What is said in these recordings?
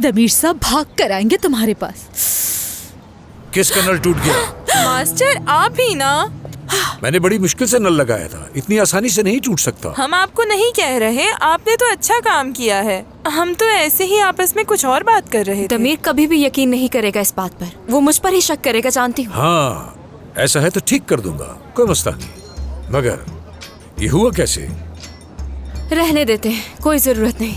Damir साहब भाग कर आएंगे तुम्हारे पास। किसका नल टूट गया? मास्टर आप ही ना? मैंने बड़ी मुश्किल से नल लगाया था, इतनी आसानी से नहीं टूट सकता। हम आपको नहीं कह रहे, आपने तो अच्छा काम किया है। हम तो ऐसे ही आपस में कुछ और बात कर रहे थे। दमीर कभी भी यकीन नहीं करेगा इस बात पर, वो मुझ पर ही शक करेगा, जानती हूँ। हाँ, ऐसा है तो ठीक कर दूंगा, कोई मसला नहीं। मगर ये हुआ कैसे? रहने देते हैं, कोई जरूरत नहीं।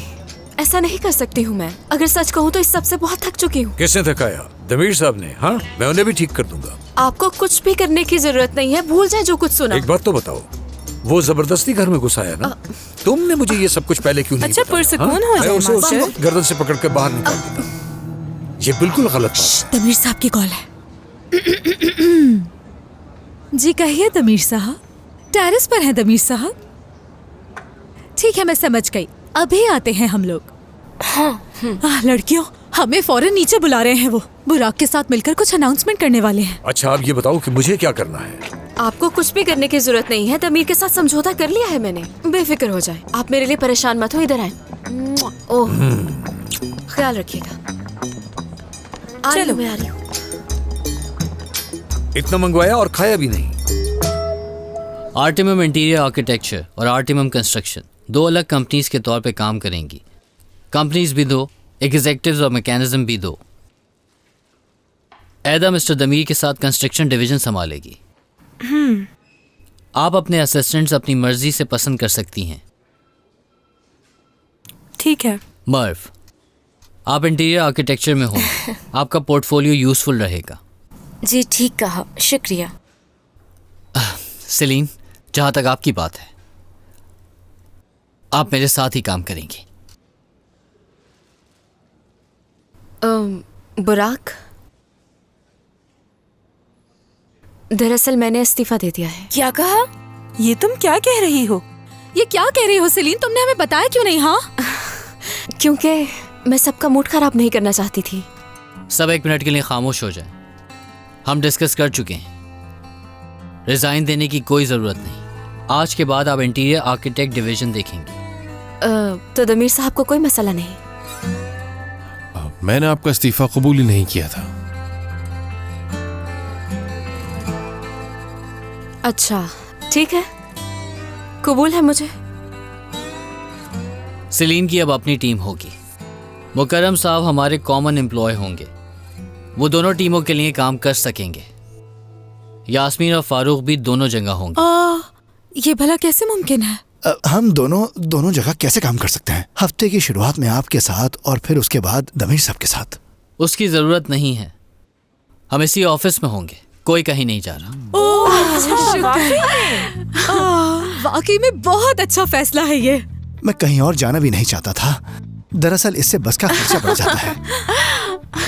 ऐसा नहीं कर सकती हूँ मैं। अगर सच कहूँ तो इस सब से बहुत थक चुकी हूँ। किसने थकाया? दमीर साहब ने। हाँ, मैं उन्हें भी ठीक कर दूंगा। आपको कुछ भी करने की जरूरत नहीं है, भूल जाए जो कुछ सुना। एक बात तो बताओ, वो जबरदस्ती घर में घुस आया ना? तुमने मुझे ये सब कुछ पहले क्यों नहीं अच्छा, बताया? पुरसुकून हाँ? हो मैं जाए उसे उस मास्टर। वक्त गर्दन से पकड़ के बाहर निकाल देता। ये बिल्कुल गलत बात है। दमीर साहब की कॉल है। जी कहिए दमीर साहब। टेरेस पर हैं दमीर साहब? ठीक है, मैं समझ गई, अभी आते हैं हम लोग। लड़कियों, हमें फौरन नीचे बुला रहे हैं। वो बुराक के साथ मिलकर कुछ अनाउंसमेंट करने वाले हैं। अच्छा, आप ये बताओ कि मुझे क्या करना है? आपको कुछ भी करने की जरूरत नहीं है। दमीर के साथ समझौता कर लिया है मैंने, बेफिक्र हो जाए। आप मेरे लिए परेशान मत हो, इधर आए। ओह, ख्याल रखिएगा। चलो, मैं आ रही हूँ। इतना मंगवाया और खाया भी नहीं। आर्टिमम इंटीरियर आर्किटेक्चर और आर्टिमम कंस्ट्रक्शन दो अलग कंपनीज के तौर पे काम करेंगी। कंपनीज भी दो, एग्जीक्यूटिव्स और मैकेनिज्म भी दो। ऐदा मिस्टर दमीर के साथ कंस्ट्रक्शन डिवीजन संभालेगी। आप अपने असिस्टेंट्स अपनी मर्जी से पसंद कर सकती हैं। ठीक है। मर्व, आप इंटीरियर आर्किटेक्चर में हो, आपका पोर्टफोलियो यूजफुल रहेगा। जी ठीक कहा, शुक्रिया। सेलीन, जहाँ तक आपकी बात है, आप मेरे साथ ही काम करेंगी। बुराक, दरअसल मैंने इस्तीफा दे दिया है। क्या कहा? ये तुम क्या कह रही हो? ये क्या कह रही हो सेलीन? तुमने हमें बताया क्यों नहीं? हाँ, क्योंकि मैं सबका मूड खराब नहीं करना चाहती थी। सब एक मिनट के लिए खामोश हो जाए। हम डिस्कस कर चुके हैं, रिजाइन देने की कोई जरूरत नहीं। आज के बाद आप इंटीरियर आर्किटेक्ट डिवीजन देखेंगे। तो दमीर साहब को कोई मसला नहीं? मैंने आपका इस्तीफा कबूल ही नहीं किया था। अच्छा, ठीक है, कबूल है मुझे। सेलीन की अब अपनी टीम होगी। मुकर्रम साहब हमारे कॉमन एम्प्लॉय होंगे, वो दोनों टीमों के लिए काम कर सकेंगे। यास्मीन और फारूक भी दोनों जगह होंगे। ये भला कैसे मुमकिन है? हम दोनों जगह कैसे काम कर सकते हैं? हफ्ते की शुरुआत में आपके साथ और फिर उसके बाद दमीर साहब के साथ। उसकी जरूरत नहीं है, हम इसी ऑफिस में होंगे, कोई कहीं नहीं जा रहा। वाकई में बहुत अच्छा फैसला है ये। मैं कहीं और जाना भी नहीं चाहता था। दरअसल इससे बस का खर्चा बढ़ जाता है।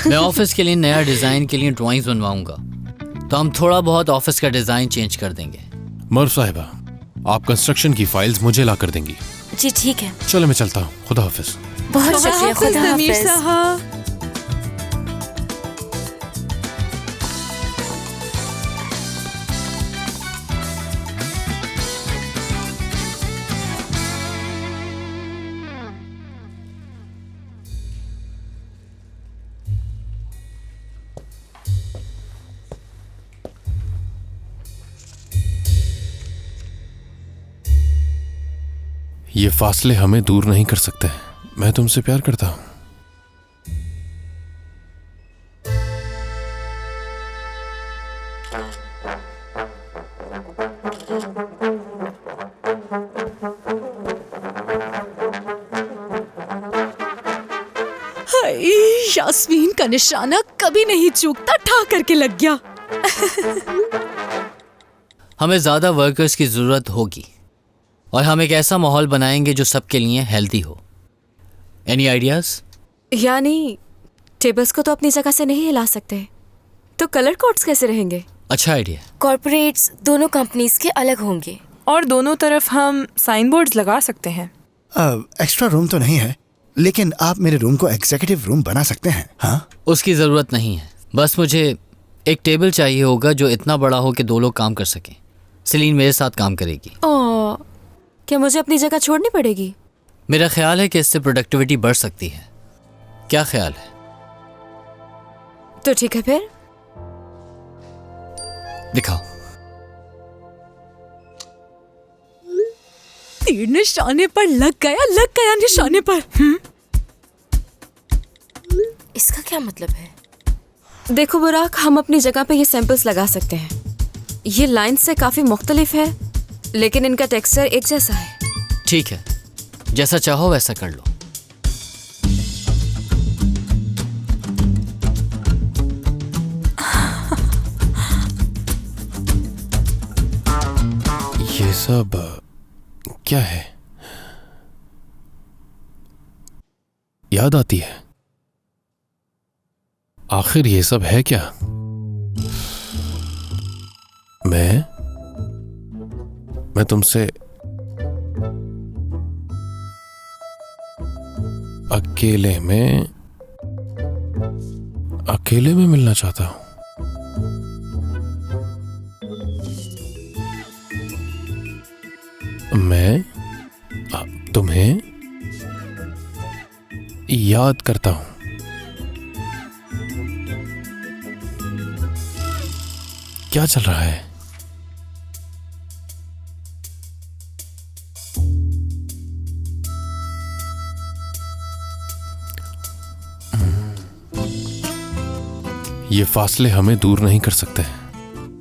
मैं ऑफिस के लिए नया डिजाइन के लिए ड्राइंग्स बनवाऊंगा, तो हम थोड़ा बहुत ऑफिस का डिजाइन चेंज कर देंगे। मर्व साहिबा, आप कंस्ट्रक्शन की फाइल्स मुझे ला कर देंगी। जी ठीक है। चलो मैं चलता हूँ, खुदा हाफिज। बहुत शुक्रिया, खुदा दमीर हाफिज। साहब। ये फासले हमें दूर नहीं कर सकते। मैं तुमसे प्यार करता हूँ। यास्मीन का निशाना कभी नहीं चूकता, ठा करके लग गया। हमें ज्यादा वर्कर्स की जरूरत होगी और हम एक ऐसा माहौल बनाएंगे जो सबके लिए हेल्दी हो। Any ideas? यानी टेबल्स को तो अपनी जगह से नहीं हिला सकते, तो कलर कोड्स कैसे रहेंगे? अच्छा आइडिया। कॉर्पोरेट्स दोनों कंपनीज के अलग होंगे और दोनों तरफ हम साइन बोर्ड्स लगा सकते हैं। एक्स्ट्रा रूम तो नहीं है, लेकिन आप मेरे रूम को एग्जीक्यूटिव रूम बना सकते हैं। हाँ, उसकी जरूरत नहीं है, बस मुझे एक टेबल चाहिए होगा जो इतना बड़ा हो कि दो लोग काम कर सकें। सेलीन मेरे साथ काम करेगी। क्या मुझे अपनी जगह छोड़नी पड़ेगी? मेरा ख्याल है कि इससे प्रोडक्टिविटी बढ़ सकती है। क्या ख्याल है? तो ठीक है फिर। दिखाओ। तीर निशाने पर लग गया निशाने पर। इसका क्या मतलब है? देखो बुराक, हम अपनी जगह पे ये सैंपल्स लगा सकते हैं। ये लाइन से काफी मुख्तलिफ है, लेकिन इनका टेक्सचर एक जैसा है। ठीक है, जैसा चाहो वैसा कर लो। ये सब क्या है? याद आती है, आखिर ये सब है क्या? मैं तुमसे अकेले में मिलना चाहता हूं। मैं तुम्हें याद करता हूं। क्या चल रहा है? ये फासले हमें दूर नहीं कर सकते।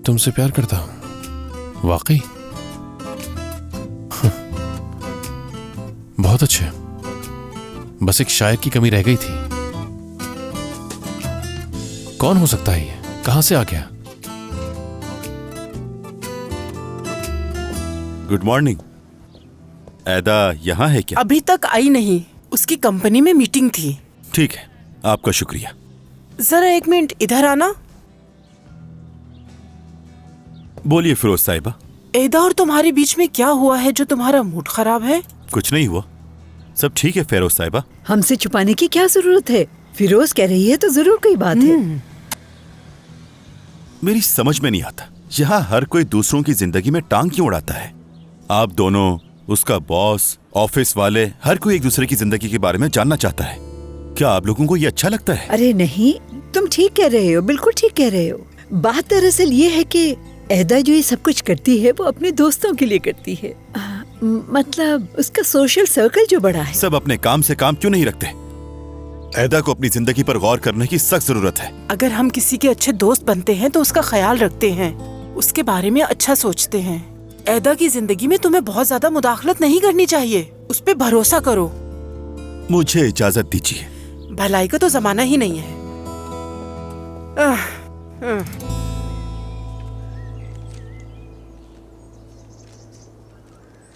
तुमसे प्यार करता हूं, वाकई। बहुत अच्छे, बस एक शायर की कमी रह गई थी। कौन हो सकता है ये? कहां से आ गया? Good morning. ऐदा यहाँ है क्या? अभी तक आई नहीं, उसकी कंपनी में मीटिंग थी। ठीक है, आपका शुक्रिया। जरा एक मिनट इधर आना। बोलिए फिरोज साहिबा। ऐदा और तुम्हारे बीच में क्या हुआ है जो तुम्हारा मूड खराब है? कुछ नहीं हुआ, सब ठीक है फिरोज साहिबा। हमसे छुपाने की क्या जरूरत है? फिरोज कह रही है तो जरूर कोई बात है। मेरी समझ में नहीं आता, यहाँ हर कोई दूसरों की जिंदगी में टांग क्यों उड़ाता है? आप दोनों, उसका बॉस, ऑफिस वाले, हर कोई एक दूसरे की जिंदगी के बारे में जानना चाहता है। क्या आप लोगों को ये अच्छा लगता है? अरे नहीं, तुम ठीक कह रहे हो, बिल्कुल ठीक कह रहे हो। बात दरअसल ये है कि ऐदा जो ये सब कुछ करती है वो अपने दोस्तों के लिए करती है। मतलब उसका सोशल सर्कल जो बड़ा है। सब अपने काम से काम क्यों नहीं रखते? ऐदा को अपनी जिंदगी पर गौर करने की सख्त जरूरत है। अगर हम किसी के अच्छे दोस्त बनते हैं तो उसका ख्याल रखते हैं, उसके बारे में अच्छा सोचते हैं। ऐदा की जिंदगी में तुम्हें बहुत ज्यादा मुदाखलत नहीं करनी चाहिए, उस पे भरोसा करो। मुझे इजाजत दीजिए। भलाई का तो जमाना ही नहीं है।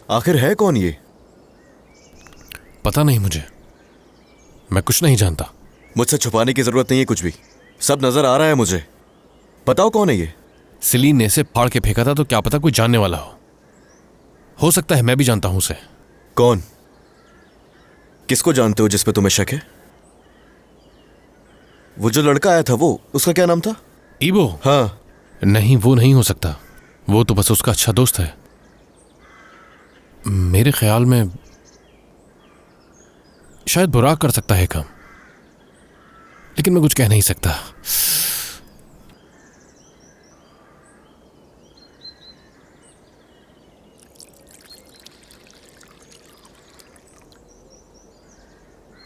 आखिर है कौन ये? पता नहीं मुझे, मैं कुछ नहीं जानता। मुझसे छुपाने की जरूरत नहीं है कुछ भी, सब नजर आ रहा है मुझे। बताओ कौन है ये? सिलीन ने इसे फाड़ के फेंका था, तो क्या पता कोई जानने वाला हो सकता है मैं भी जानता हूं उसे। कौन? किसको जानते हो जिस पे तुम्हें शक है? वो जो लड़का आया था, वो उसका क्या नाम था? ईबो? हाँ। नहीं, वो नहीं हो सकता, वो तो बस उसका अच्छा दोस्त है। मेरे ख्याल में शायद बुराक कर सकता है काम, लेकिन मैं कुछ कह नहीं सकता।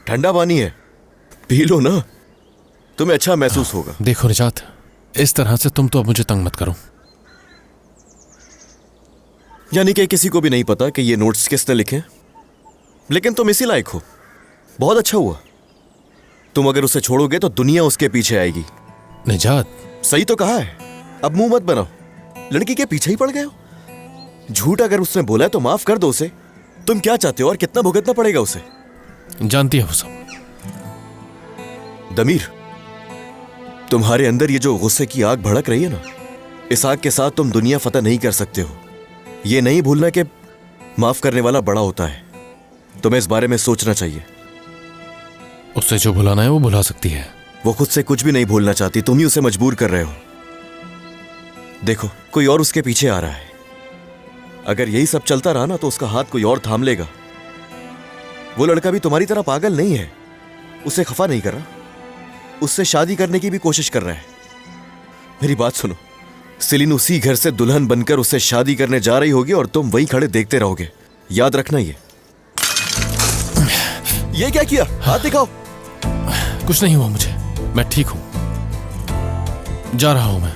ठंडा पानी है, पी लो ना, तुम्हें अच्छा महसूस होगा। देखो निजात, इस तरह से तुम तो अब मुझे तंग मत करो। यानी कि किसी को भी नहीं पता कि ये नोट्स किसने लिखे, लेकिन तुम इसी लायक हो। बहुत अच्छा हुआ। तुम अगर उसे छोड़ोगे तो दुनिया उसके पीछे आएगी। निजात, सही तो कहा है, अब मुंह मत बनाओ। लड़की के पीछे ही पड़ गए हो। झूठ अगर उसने बोला है तो माफ कर दो उसे। तुम क्या चाहते हो और कितना भुगतना पड़ेगा उसे? जानती है वो सब। दमीर, तुम्हारे अंदर ये जो गुस्से की आग भड़क रही है ना, इस आग के साथ तुम दुनिया फतह नहीं कर सकते हो। ये नहीं भूलना कि माफ करने वाला बड़ा होता है। तुम्हें इस बारे में सोचना चाहिए। उससे जो भुलाना है वो भुला सकती है। वो खुद से कुछ भी नहीं भूलना चाहती, तुम ही उसे मजबूर कर रहे हो। देखो, कोई और उसके पीछे आ रहा है। अगर यही सब चलता रहा ना तो उसका हाथ कोई और थाम लेगा। वो लड़का भी तुम्हारी तरह पागल नहीं है, उसे खफा नहीं कर रहा। उससे शादी करने की भी कोशिश कर रहा है। मेरी बात सुनो, सेलिन उसी घर से दुल्हन बनकर उससे शादी करने जा रही होगी और तुम वहीं खड़े देखते रहोगे। याद रखना ये क्या किया? हाथ दिखाओ। कुछ नहीं हुआ मुझे, मैं ठीक हूं, जा रहा हूं मैं।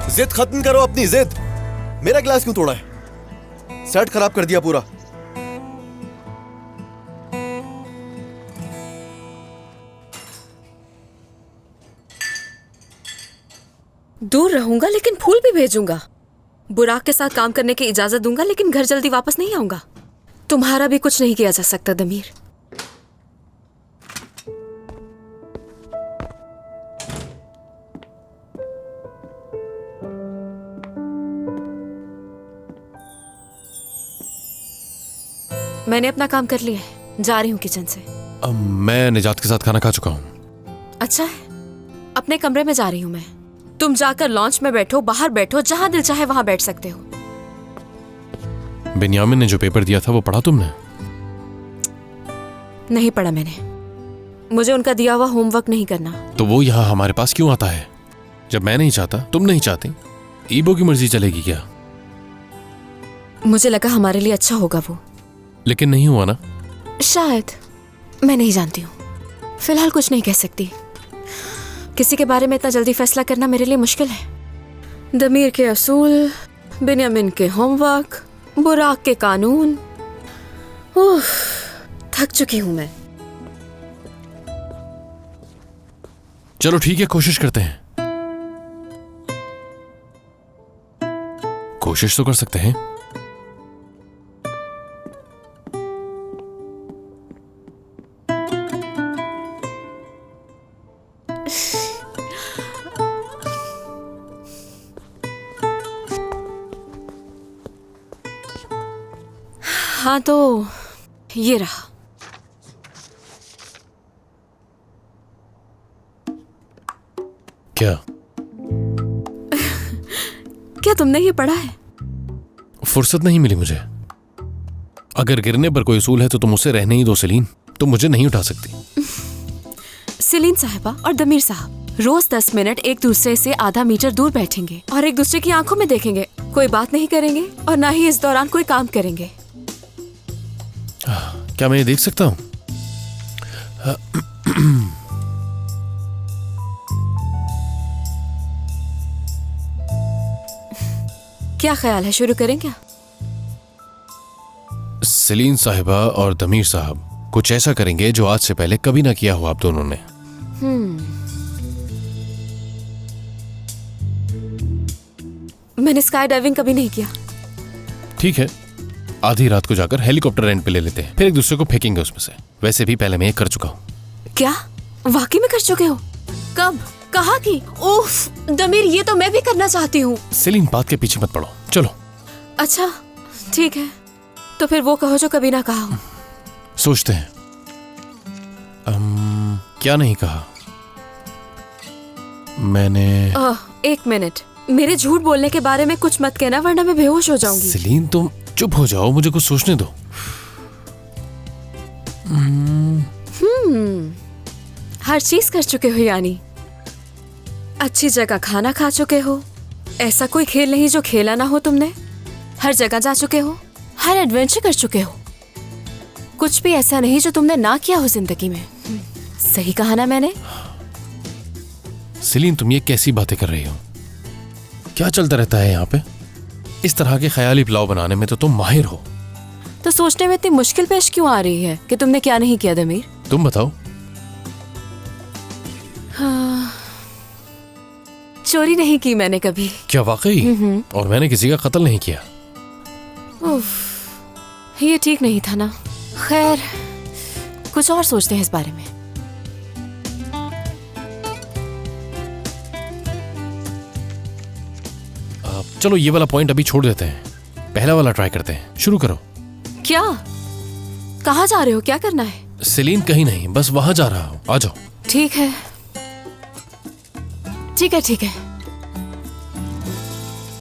जिद खत्म करो अपनी जिद। मेरा गिलास क्यों तोड़ा है? सेट खराब कर दिया पूरा। दूर रहूंगा लेकिन फूल भी भेजूंगा। बुराक के साथ काम करने की इजाजत दूंगा लेकिन घर जल्दी वापस नहीं आऊंगा। तुम्हारा भी कुछ नहीं किया जा सकता दमीर। मैंने अपना काम कर लिया है, जा रही हूँ किचन से। मैं निजात के साथ खाना खा चुका हूँ। अच्छा है, अपने कमरे में जा रही हूँ मैं। तुम जाकर लॉन्च में बैठो, बाहर बैठो, जहां दिल चाहे वहां बैठ सकते हो। बेनियामिन ने जो पेपर दिया था वो पढ़ा तुमने? नहीं पढ़ा मैंने। मुझे उनका दिया हुआ होमवर्क नहीं करना। तो वो यहाँ हमारे पास क्यों आता है? जब मैं नहीं चाहता, तुम नहीं चाहती, ईबो की मर्जी चलेगी क्या? मुझे लगा हमारे लिए अच्छा होगा वो, लेकिन नहीं हुआ ना। शायद, मैं नहीं जानती हूँ। फिलहाल कुछ नहीं कह सकती। किसी के बारे में इतना जल्दी फैसला करना मेरे लिए मुश्किल है। दमीर के असूल, बेनियामिन के होमवर्क, बुराक के कानून। उफ, थक चुकी हूं मैं। चलो ठीक है, कोशिश करते हैं। कोशिश तो कर सकते हैं। हाँ तो ये रहा। क्या? क्या तुमने ये पढ़ा है? फुर्सत नहीं मिली मुझे। अगर गिरने पर कोई उसूल है तो तुम उसे रहने ही दो सेलीन, तुम मुझे नहीं उठा सकती। सेलीन साहिबा और दमीर साहब रोज 10 मिनट एक दूसरे से आधा मीटर दूर बैठेंगे और एक दूसरे की आंखों में देखेंगे। कोई बात नहीं करेंगे और ना ही इस दौरान कोई काम करेंगे। क्या मैं ये देख सकता हूं? क्या ख्याल है, शुरू करें क्या? सेलीन साहिबा और दमीर साहब कुछ ऐसा करेंगे जो आज से पहले कभी ना किया हो आप दोनों ने। मैंने स्काई डाइविंग कभी नहीं किया। ठीक है, आधी रात को जाकर हेलीकॉप्टर रेंट पे ले लेते हैं, फिर एक दूसरे को फेंकेंगे उसमें से। वैसे भी पहले मैं ये कर चुका हूँ। क्या वाकई में कर चुके हो? कब, कहाँ की? उफ दमीर, ये तो मैं भी करना चाहती हूँ। सेलीन, बात के पीछे मत पड़ो, चलो। अच्छा ठीक है, तो फिर वो कहो जो कभी ना कहा हो। सोचते हैं। क्या नहीं कहा मैंने? 1 मिनट, मेरे झूठ बोलने के बारे में कुछ मत कहना वरना मैं बेहोश हो जाऊंगी। सेलीन तुम चुप हो जाओ, मुझे कुछ सोचने दो। हर चीज कर चुके हो यानी। अच्छी जगह खाना खा चुके हो। ऐसा कोई खेल नहीं जो खेला ना हो तुमने। हर जगह जा चुके हो, हर एडवेंचर कर चुके हो। कुछ भी ऐसा नहीं जो तुमने ना किया हो जिंदगी में। सही कहा ना मैंने? सेलीन, तुम ये कैसी बातें कर रही हो? क्या चलता रहता है यहाँ पे? इस तरह के ख्याली पुलाव बनाने में तो तुम माहिर हो। तो सोचने में इतनी मुश्किल पेश क्यों आ रही है कि तुमने क्या नहीं किया दमीर? तुम बताओ। हाँ, चोरी नहीं की मैंने कभी। क्या वाकई? और मैंने किसी का कत्ल नहीं किया। उफ, ये ठीक नहीं था ना। खैर, कुछ और सोचते हैं इस बारे में। चलो ये वाला पॉइंट अभी छोड़ देते हैं, पहला वाला ट्राई करते हैं। शुरू करो। क्या? कहाँ जा रहे हो? क्या करना है? सेलीन, कहीं नहीं, बस वहां जा रहा हूँ, आ जाओ। ठीक है ठीक है ठीक है।